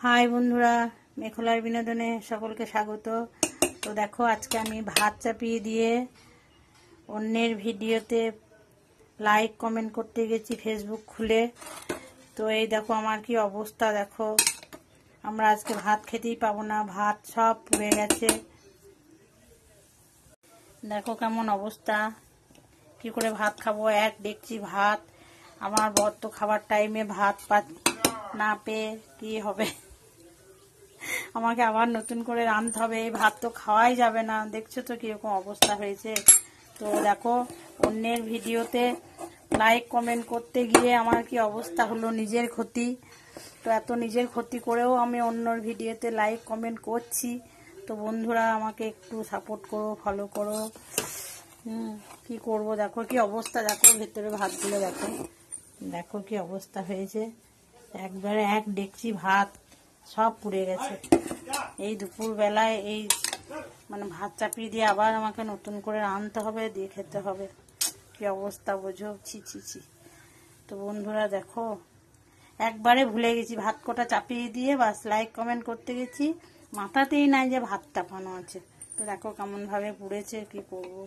High বন্ধুরা, মেখলার বিনোদনে সকলকে স্বাগত। তো দেখো, আজকে আমি ভাত চাপিয়ে দিয়ে অন্যের ভিডিওতে লাইক কমেন্ট করতে গেছি ফেসবুক খুলে। তো এই দেখো আমার কি অবস্থা, দেখো আমরা আজকে ভাত খেতেই পাবো না, ভাত সব পুড়ে গেছে। দেখো কেমন অবস্থা, কি করে ভাত খাবো? এক ডেকচি ভাত, আমার বর তো খাবার টাইমে ভাত না পেয়ে কি হবে, আমাকে আবার নতুন করে রাঁধতে হবে। এই ভাত তো খাওয়াই যাবে না, দেখছো তো কিরকম অবস্থা হয়েছে। তো দেখো, অন্যের ভিডিওতে লাইক কমেন্ট করতে গিয়ে আমার কি অবস্থা হলো, নিজের ক্ষতি। তো এত নিজের ক্ষতি করেও আমি অন্যর ভিডিওতে লাইক কমেন্ট করছি। তো বন্ধুরা আমাকে একটু সাপোর্ট করো, ফলো করো। কি করব, দেখো কি অবস্থা, দেখো ভেতরে ভাতগুলো দেখো, দেখো কি অবস্থা হয়েছে। একবারে এক ডেকচি ভাত সব পুড়ে গেছে। এই দুপুর বেলায় এই ভাত চাপিয়ে দিয়ে আবার আমাকে নতুন করে রাঁধতে হবে, দিয়ে খেতে হবে। কি অবস্থা বোঝো, ছি ছি ছি। তো বন্ধুরা দেখো, একবারে ভুলে গেছি, ভাত কটা চাপিয়ে দিয়ে বাস লাইক কমেন্ট করতে গেছি, মাথাতেই নাই যে ভাত চাপানো আছে। তো দেখো কেমন ভাবে পুড়েছে, কি করবো।